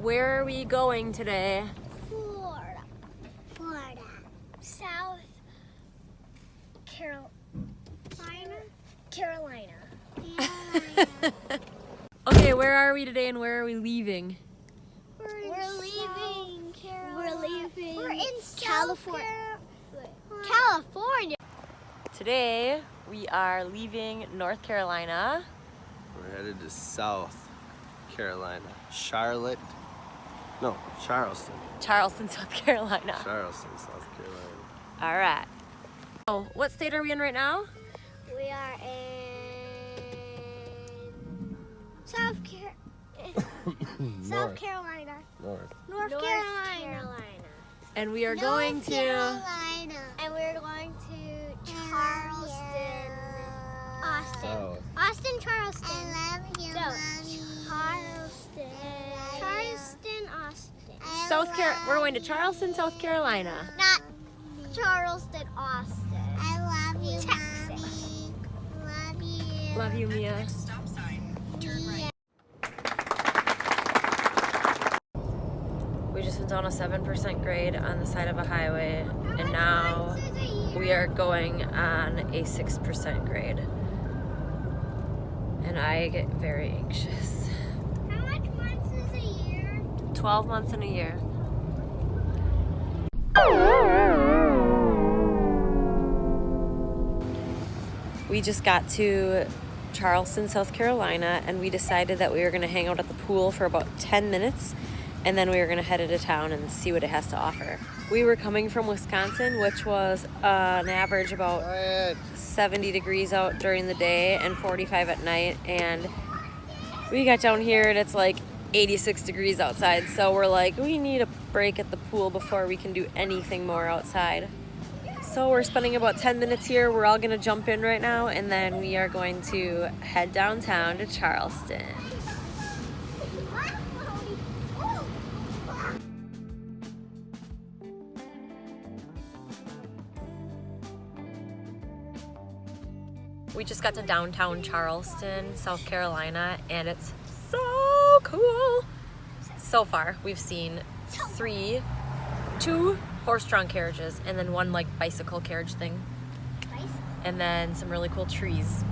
Where are we going today? Florida. South Carolina. Okay, where are we today and where are we leaving? We're leaving Carolina. We're in California. Today we are leaving North Carolina. We're headed to South Carolina. Charleston. Charleston, South Carolina. Charleston, South Carolina. All right. Oh, what state are we in right now? We are in South Carolina. North Carolina. And we are going to And we're going to Charleston, Austin. Austin, Charleston. I love you, Mommy. Charleston, Austin. We're going to Charleston, South Carolina. Not Charleston, Austin. I love you, Texas. Mommy. Love you. Love you, Mia. We just went down a 7% grade on the side of a highway, and now we are going on a 6% grade. And I get very anxious. How much months is a year? 12 months in a year. We just got to Charleston, South Carolina, and we decided that we were going to hang out at the pool for about 10 minutes, and then we were going to head into town and see what it has to offer. We were coming from Wisconsin, which was an average about 70 degrees out during the day and 45 at night, and we got down here and it's like 86 degrees outside, so we're like, we need a break at the pool before we can do anything more outside. So we're spending about 10 minutes here. We're all gonna jump in right now, and then we are going to head downtown to Charleston. We just got to downtown Charleston, South Carolina, and it's so cool. So far, we've seen two horse-drawn carriages, and then one like bicycle carriage thing, and then some really cool trees.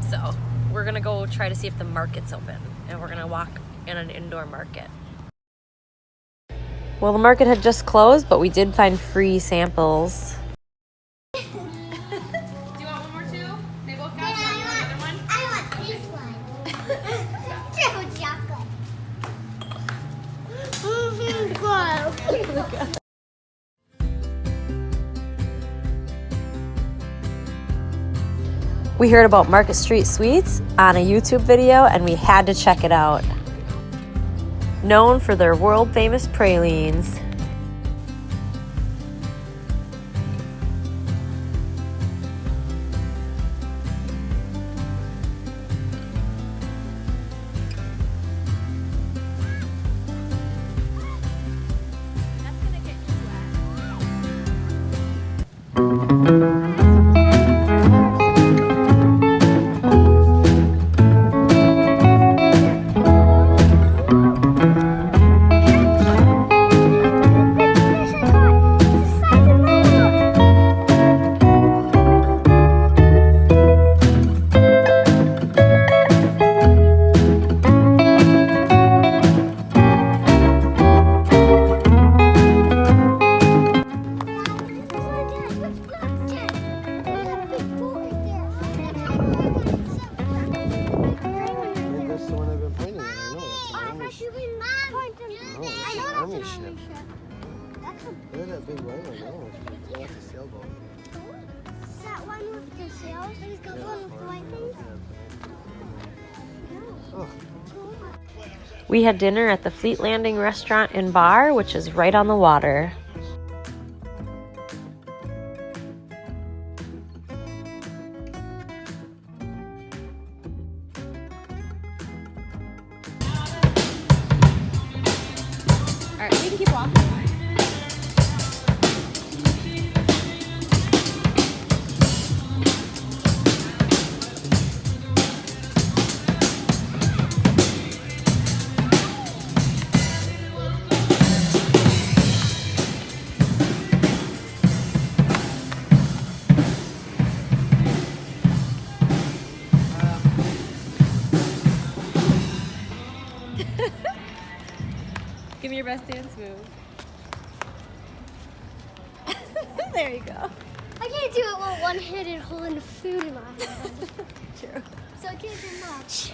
So we're gonna go try to see if the market's open, and we're gonna walk in an indoor market. Well, the market had just closed, but we did find free samples. We heard about Market Street Sweets on a YouTube video, and we had to check it out. Known for their world-famous pralines. Look at that big whale. No, that's a sailboat. Is that one with the sails? There's got one with the white things. Oh. We had dinner at the Fleet Landing Restaurant and Bar, which is right on the water. All right, we can keep walking. Give me your best dance move. There you go. I can't do it while one-handed holding food in my hand. True. So I can't do much.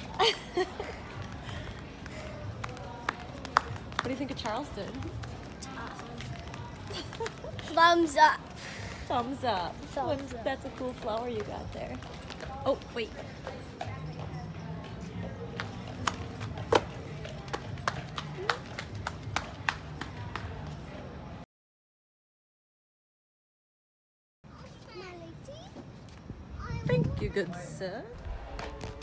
What do you think of Charleston? Thumbs up. Thumbs up. Thumbs up. That's a cool flower you got there. Oh, wait. Thank you, good sir.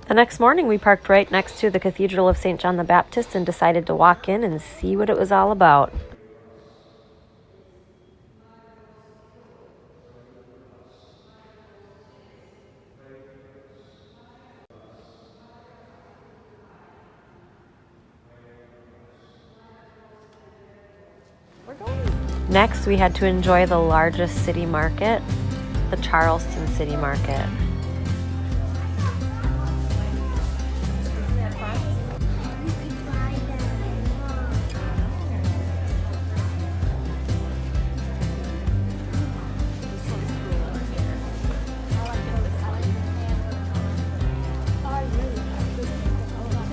The next morning, we parked right next to the Cathedral of St. John the Baptist and decided to walk in and see what it was all about. Next, we had to enjoy the largest city market, the Charleston City Market.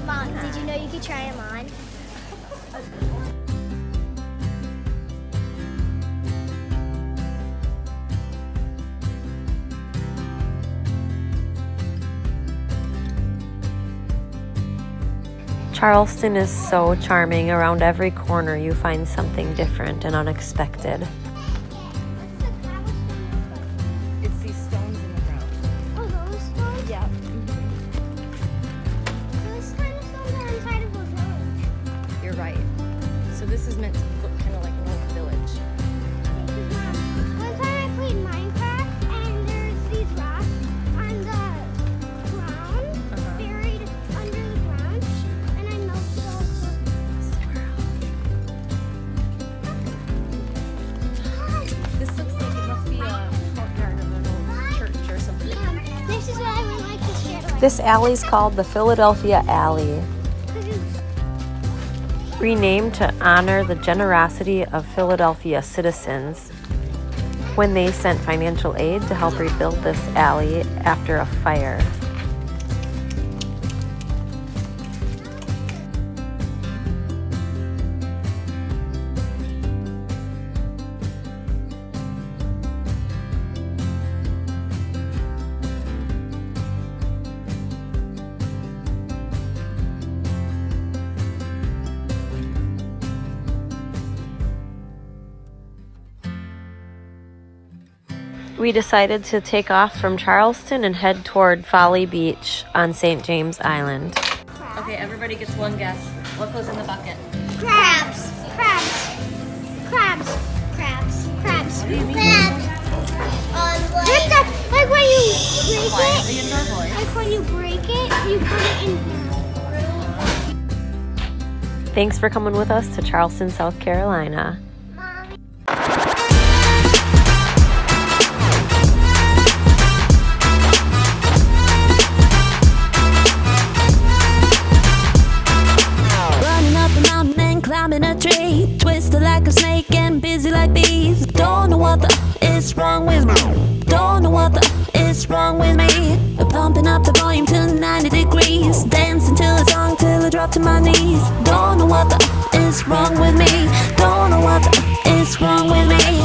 Mom, did you know you could try them on? Charleston is so charming. Around every corner you find something different and unexpected. It's these stones in the ground. Oh, those stones? Yeah. Those kind of stones are inside of a village. You're right. So this is meant to look kind of like an old village. One time I played Minecraft and there's these rocks on the ground, buried under the ground, and I melted all the This looks like it must be a courtyard of an old church or something. This is what I would like to share. This alley's called the Philadelphia Alley, renamed to honor the generosity of Philadelphia citizens when they sent financial aid to help rebuild this alley after a fire. We decided to take off from Charleston and head toward Folly Beach on St. James Island. Okay, everybody gets one guess. What goes in the bucket? Crabs. Crabs. Crabs. Crabs. Crabs. What do you mean? Crabs. Like when you break Quietly it. in your voice. Like when you break it, you put it in here. Thanks for coming with us to Charleston, South Carolina. Climbing a tree, twisted like a snake and busy like bees. Don't know what the is wrong with me. Don't know what the is wrong with me. Pumping up the volume to 90 degrees, dancing to a song till I drop to my knees. Don't know what the is wrong with me. Don't know what the is wrong with me.